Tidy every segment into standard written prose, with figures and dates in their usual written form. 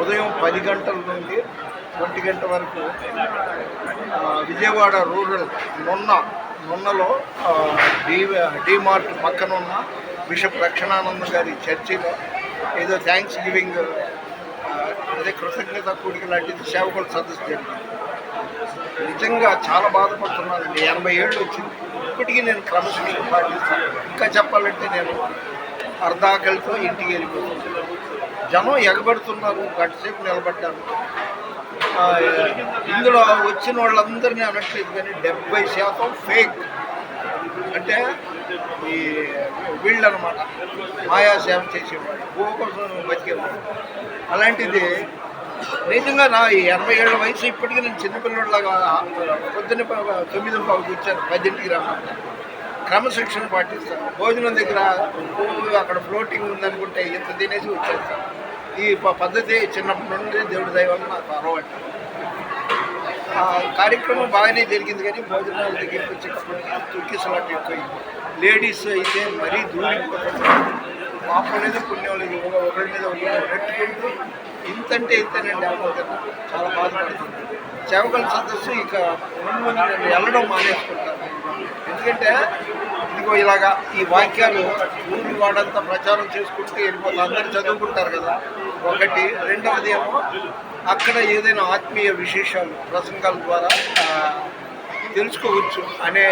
ఉదయం 10 గంటల నుండి 1 గంట వరకు విజయవాడ రూరల్ నున్నలో డీమార్ట్ పక్కన ఉన్న బిషప్ రక్షణానందం గారి చర్చిలో ఏదో థ్యాంక్స్ గివింగ్ అదే కృతజ్ఞత కూడిక లాంటిది సేవకుల సదస్సు జరిగింది. నిజంగా చాలా బాధపడుతున్నానండి. 80 ఏళ్ళు వచ్చింది, ఇప్పటికీ నేను క్రమశిక్షణ పాటిస్తాను. ఇంకా చెప్పాలంటే నేను అర్ధాకలితో ఇంటికి వెళ్ళిపోతున్నాను. జనం ఎగబడుతున్నారు, గంటసేపు నిలబడ్డాను. ఇందులో వచ్చిన వాళ్ళందరినీ అనట్లేదు, కానీ 70% ఫేక్. అంటే ఈ వీళ్ళు అనమాట, మాయా సేవ చేసేవాళ్ళు, భూ కోసం బతికేవాళ్ళు. అలాంటిది నిజంగా నా 80 ఏళ్ల వయసు ఇప్పటికీ నేను చిన్నపిల్లలాగా పొద్దున్న 9:00 వచ్చాను, 10ంటికి రమ్మంటే క్రమశిక్షణ పాటిస్తాను. భోజనం దగ్గర అక్కడ ఫ్లోటింగ్ ఉందనుకుంటే ఇంత తినేసి వచ్చేస్తాను. ఈ పద్ధతి చిన్నప్పటి నుండి దేవుడి దయ వల్ల నాకు అలవాటు. కార్యక్రమం బాగానే జరిగింది, కానీ భోజనాల దగ్గరికి వచ్చేటప్పటికి తొక్కిసలాట ఎక్కువ. లేడీస్ అయితే మరీ దూరిపోతున్నారు. పాపం లేదు, పుణ్యం లేదు, ఒకరి మీద ఒకరు పెట్టుకుంటూ ఇంతంటే ఇంతనండి అనుకుంటున్నాను. చాలా బాధపడుతుంది. సేవకుల సదస్సు ఇక ముందు నేను వెళ్ళడం మానేసుకుంటాను. ఎందుకంటే ఇదిగో ఇలాగా ఈ వాక్యాలు ఊరి వాడంతా ప్రచారం చేసుకుంటూ వెళ్ళిపోతారు. అందరూ చదువుకుంటారు కదా, ఒకటి. రెండవది ఏమో అక్కడ ఏదైనా ఆత్మీయ విశేషాలు ప్రసంగాల ద్వారా తెలుసుకోవచ్చు అనే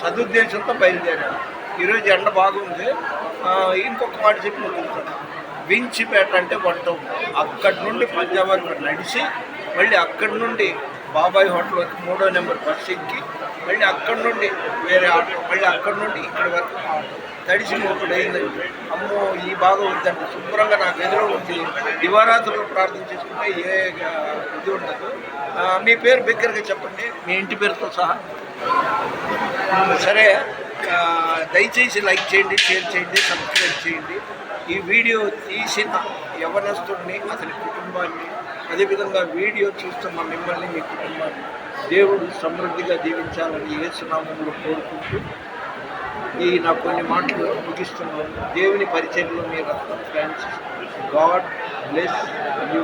సదుద్దేశంతో బయలుదేరాను. ఈరోజు ఎండ బాగుంది. ఇంకొక మాట చెప్పి ముగిస్తాను. వించిపేట అంటే వంట ఉంది, అక్కడి నుండి పంజాబ్ వరకు నడిచి మళ్ళీ అక్కడి నుండి బాబాయ్ హోటల్ వచ్చి 3వ నెంబర్ బస్సు ఎక్కి మళ్ళీ అక్కడి నుండి వేరే ఆటో, మళ్ళీ అక్కడి నుండి ఇక్కడి వరకు ఆటో తడిసి ఒకటి అయిందండి. అమ్మో ఈ బాధ వద్దండి. శుభ్రంగా నాకు ఎదురు ఉంది. దివారాత్రులు ప్రార్థన చేసుకుంటే ఏ ఇది ఉండదు. మీ పేరు బిగ్గరగా చెప్పండి, మీ ఇంటి పేరుతో సహా. సరే, దయచేసి లైక్ చేయండి, షేర్ చేయండి, సబ్స్క్రైబ్ చేయండి. ఈ వీడియో తీసిన యవనస్తుడిని, అతని కుటుంబాన్ని, అదేవిధంగా వీడియో చూస్తున్న మిమ్మల్ని, మీ కుటుంబాన్ని దేవుడు సమృద్ధిగా దీవించాలని యేసునామములో కోరుకుంటూ నా కొన్ని మాటలు ముగిస్తున్నాను. దేవుని పరిచయంలో మీ రత్నం ఫ్రాన్సిస్. God bless you.